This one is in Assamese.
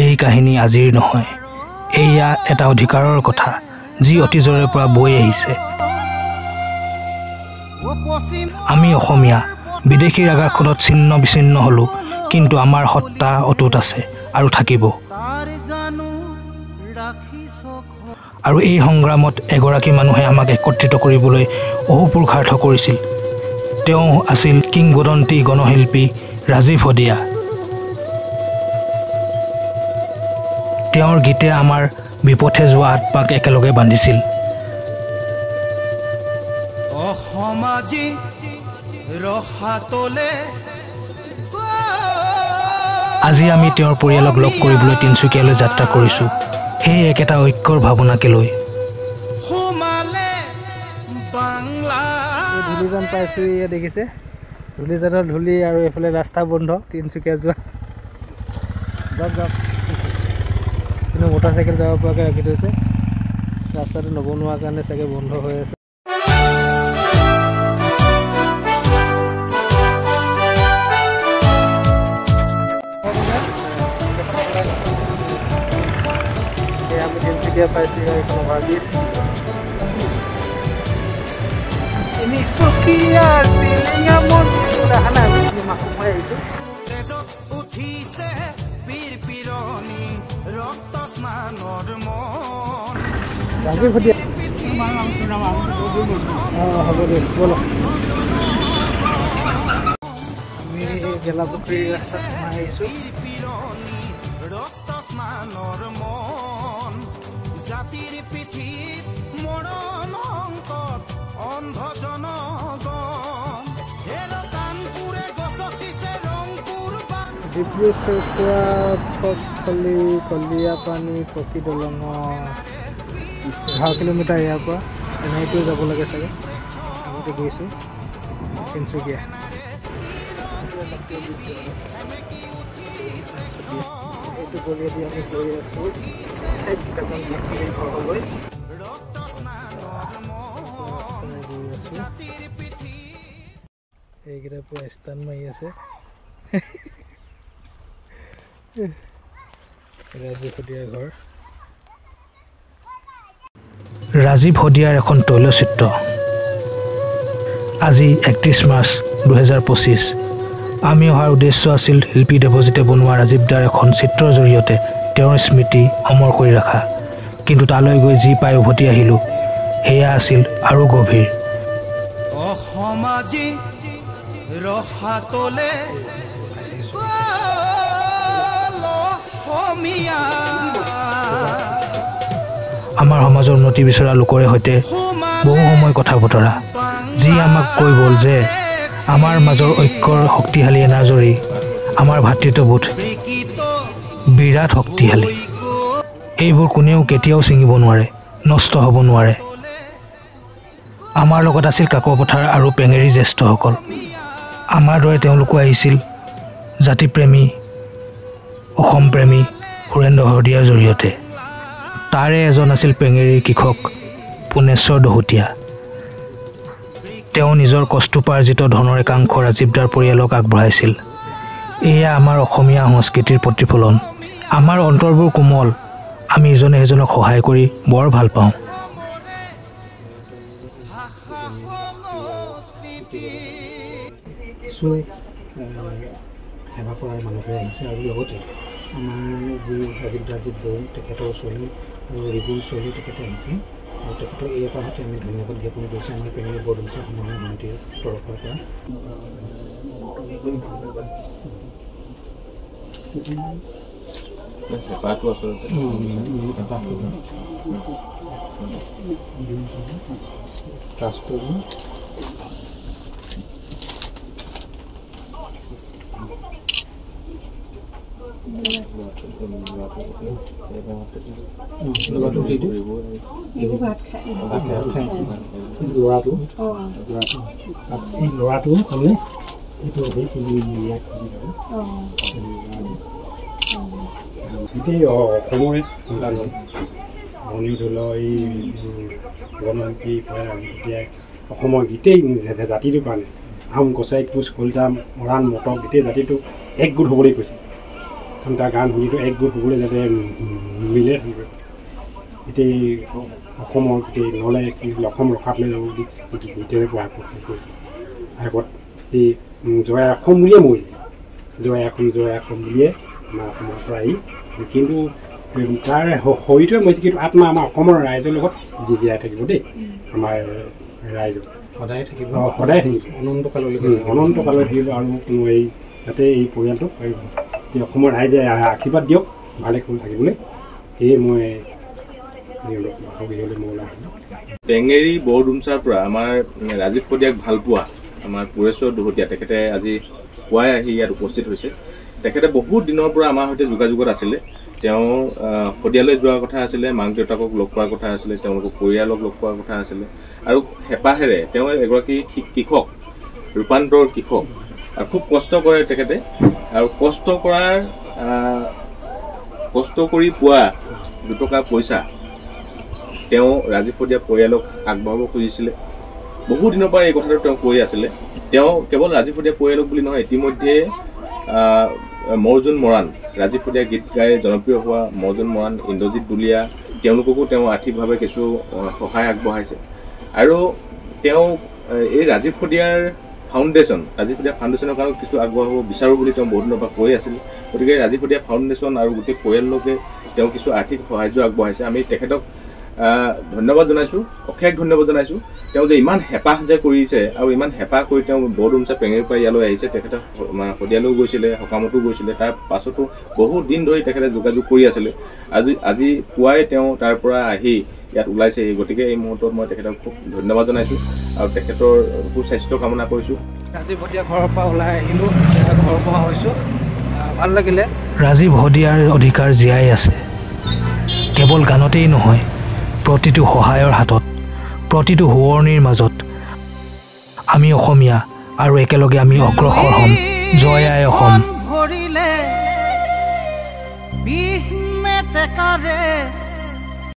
এই কাহিনী আজিৰ নহয়, এয়া এটা অধিকাৰৰ কথা যি অতীজৰে পৰা বৈ আহিছে। আমি অসমীয়া বিদেশীৰ আকাশখনত ছিন্ন বিচ্ছিন্ন হ'লোঁ, কিন্তু আমাৰ সত্তা অটুট আছে আৰু থাকিব। আৰু এই সংগ্ৰামত এগৰাকী মানুহে আমাক একত্ৰিত কৰিবলৈ অহোপুৰুষাৰ্থ কৰিছিল। তেওঁ আছিল কিংবদন্তি গণশিল্পী ৰাজীৱ হদিয়া। তেওঁৰ গীতে আমাৰ বিপথে যোৱা আত্মাক একেলগে বান্ধিছিল। আজি আমি তেওঁৰ পৰিয়ালক লগ কৰিবলৈ তিনিচুকীয়ালৈ যাত্ৰা কৰিছোঁ, সেই একেটা ঐক্যৰ ভাৱনাকে লৈ। ধূলিজান পাইছোঁ, ইয়ে দেখিছে ধূলিজানৰ ধূলি আৰু এইফালে ৰাস্তা বন্ধ তিনিচুকীয়া যোৱা। যাওক যাওক, কিন্তু মটৰচাইকেল যাব পৰাকৈ ৰাখি থৈছে, ৰাস্তাটো নবনোৱাৰ কাৰণে চাগে বন্ধ হৈ আছে। আমি তিনিচুকীয়া পাইছোঁ, এইখন অভাৰব্ৰিজ। তিনিচুকীয়াৰ টিলিঙা মন্দিৰ দেখা নাই, মাকো মই আহিছোঁ। ৰাজীৱ হদিয়া, হ'ব দে ব'ল। আমি গেলাপুখুৰী ৰাস্তাত সোমাই আহিছোঁ। জাতিৰ পিঠিত মৰণ সংকট অন্ধ জনগণ হেলো কানপুৰে গছকিছে ৰংপুৰ ডিব্ৰু চৈখোৱা উৎসৱস্থলী কলিয়াপানী পকী দলং 10 কিলোমিটাৰ ইয়াৰ পৰা এনেকৈ যাব লাগে চাগে। আগতে গৈছোঁ তিনিচুকীয়া। এইটো গলিয়েদি আমি গৈ আছোঁ এইকেইটা পুৰা ষ্টান মাৰি আছে। ৰাজীৱ হদিয়াৰ ঘৰ। ৰাজীৱ হদিয়াৰ এখন তৈলচিত্ৰ। আজি 31 মাৰ্চ 2025। আমি অহাৰ উদ্দেশ্য আছিল শিল্পী দেৱজিতে বনোৱা ৰাজীৱদাৰ এখন চিত্ৰৰ জৰিয়তে তেওঁৰ স্মৃতি অমৰ কৰি ৰখা, কিন্তু তালৈ গৈ যি পাই উভতি আহিলোঁ সেয়া আছিল আৰু গভীৰ। আমাৰ সমাজৰ উন্নতি বিচৰা লোকৰে সৈতে বহু সময় কথা বতৰা, যি আমাক কৈ গ'ল যে আমাৰ মাজৰ ঐক্যৰ শক্তিশালী এনাজৰী, আমাৰ ভাতৃত্ববোধ বিৰাট শক্তিশালী। এইবোৰ কোনেও কেতিয়াও ছিঙিব নোৱাৰে, নষ্ট হ'ব নোৱাৰে। আমাৰ লগত আছিল কাকপথাৰ আৰু পেঙেৰী জ্যেষ্ঠসকল। আমাৰ দৰে তেওঁলোকো আহিছিল জাতিপ্ৰেমী, অসমপ্ৰেমী সুৰেন্দ্ৰ হদিয়াৰ জৰিয়তে। তাৰে এজন আছিল পেঙেৰীৰ কৃষক পুনেশ্বৰ দহোটীয়া। তেওঁ নিজৰ কষ্টোপাৰ্জিত ধনৰ একাংশ ৰাজীৱদাৰ পৰিয়ালক আগবঢ়াইছিল। এয়া আমাৰ অসমীয়া সংস্কৃতিৰ প্ৰতিফলন। আমাৰ অন্তৰবোৰ কোমল, আমি ইজনে সিজনক সহায় কৰি বৰ ভাল পাওঁ। সেৱা কৰাৰ মানুহবোৰ আহিছে আৰু লগতে আমাৰ যি ৰাজীৱ বৌ তেখেতৰ ছোৱালী আৰু ৰিগুৰ ছোৱালী তেখেতে আহিছে আৰু তেখেতৰ এই এপাহতে আমি ধন্যবাদ জ্ঞাপন কৰিছোঁ আমাৰ পেঙেৰী বৰদুমচা সমন্বয় সমিতিৰ তৰফৰ পৰা। হেঁপাহটো আচলতে ল'ৰাটো ক'লে এইটো গোটেই অসমৰে সন্তানজন মণি ধৰি লওক এই গণশিল্পী ৰাজীৱ অসমৰ গোটেই জাতিটোৰ কাৰণে আহোম কছাৰী কোচ কলিতা মৰাণ মটক গোটেই জাতিটোক একগোট হ'বলৈ কৈছে। এখন তাৰ গান শুনিতো একগোট হ'বলৈ যাতে মিলে গোটেই অসমৰ গোটেই নহ'লে অসম ৰখাত লৈ যাব বুলি গীতেৰে প্ৰয়াস কৰিছোঁ আগত এই জয় অসম বুলিয়ে মৰিলে জয় অসম বুলিয়ে আমাৰ অসমৰ পৰা আহি কিন্তু তাৰ শৰীৰটোৱে মৰিছে কিন্তু আত্মা আমাৰ অসমৰ ৰাইজৰ লগত জীয়াই থাকিব দেই আমাৰ ৰাইজৰ সদায় থাকিব অনন্তকাললৈ থাকিব আৰু কোনো এই যাতে এই পৰিয়ালটোক অসমৰ ৰাইজে আশীৰ্বাদ দিয়ক ভালে কৰি থাকিবলৈ সেয়ে মই টেঙেৰী বৰডুমচাৰ পৰা আমাৰ ৰাজীৱ শদিয়াক ভাল পোৱা আমাৰ পুৰেশ্বৰ দহোটীয়া তেখেতে আজি পুৱাই আহি ইয়াত উপস্থিত হৈছে তেখেতে বহুত দিনৰ পৰা আমাৰ সৈতে যোগাযোগত আছিলে তেওঁ শদিয়ালৈ যোৱাৰ কথা আছিলে মাক দেউতাকক লগ পোৱাৰ কথা আছিলে তেওঁলোকৰ পৰিয়ালক লগ পোৱাৰ কথা আছিলে আৰু হেঁপাহেৰে তেওঁ এগৰাকী কৃষক ৰূপান্তৰ কৃষক আৰু খুব কষ্ট কৰে তেখেতে আৰু কষ্ট কৰি পোৱা দুটকা পইচা তেওঁ ৰাজীৱ শদিয়া পৰিয়ালক আগবঢ়াব খুজিছিলে বহু দিনৰ পৰা এই কথাটো তেওঁ কৈ আছিলে তেওঁ কেৱল ৰাজীৱ শদিয়া পৰিয়ালক বুলি নহয় ইতিমধ্যে মৰ্জুন মৰাণ ৰাজীৱ শদিয়া গীত গাই জনপ্ৰিয় হোৱা মৰ্জুন মৰাণ ইন্দ্ৰজিৎ দুলীয়া তেওঁলোককো তেওঁ আৰ্থিকভাৱে কিছু সহায় আগবঢ়াইছে আৰু তেওঁ এই ৰাজীৱ শদিয়াৰ ফাউণ্ডেশ্যনৰ কাৰণে কিছু আগবঢ়াব বিচাৰোঁ বুলি তেওঁ বহুত দিনৰ পৰা কৈ আছিল গতিকে ৰাজীৱ শদিয়া ফাউণ্ডেশ্যন আৰু গোটেই পৰিয়াললোকে তেওঁ কিছু আৰ্থিক সাহায্য আগবঢ়াইছে আমি তেখেতক ধন্যবাদ জনাইছোঁ অশেষ ধন্যবাদ জনাইছোঁ তেওঁ যে ইমান হেঁপাহ যে কৰিছে আৰু ইমান হেঁপাহ কৰি তেওঁ বৰডুমচা টেঙেৰীৰ পৰা ইয়ালৈ আহিছে তেখেতে শদিয়ালৈও গৈছিলে সকামতো গৈছিলে তাৰ পাছতো বহুত দিন ধৰি তেখেতে যোগাযোগ কৰি আছিলে আজি পুৱাই তেওঁ তাৰ পৰা আহি ইয়াত ওলাইছে গতিকে এই মুহূৰ্তত মই তেখেতক খুব ধন্যবাদ জনাইছোঁ আৰু তেখেতৰ সুস্বাস্থ্য কামনা কৰিছোঁ ৰাজীৱ শদিয়া ঘৰৰ পৰা ওলাই আহিলোঁ ঘৰ পোৱা হৈছোঁ ভাল লাগিলে ৰাজীৱ শদিয়াৰ অধিকাৰ জীয়াই আছে কেৱল গানতেই নহয় প্ৰতিটো সহায়ৰ হাতত প্ৰতিটো সোঁৱৰণিৰ মাজত আমি অসমীয়া আৰু একেলগে আমি অগ্ৰসৰ হ'ম জয় আই অসম ভৰিলে বিহ মেটেকাৰে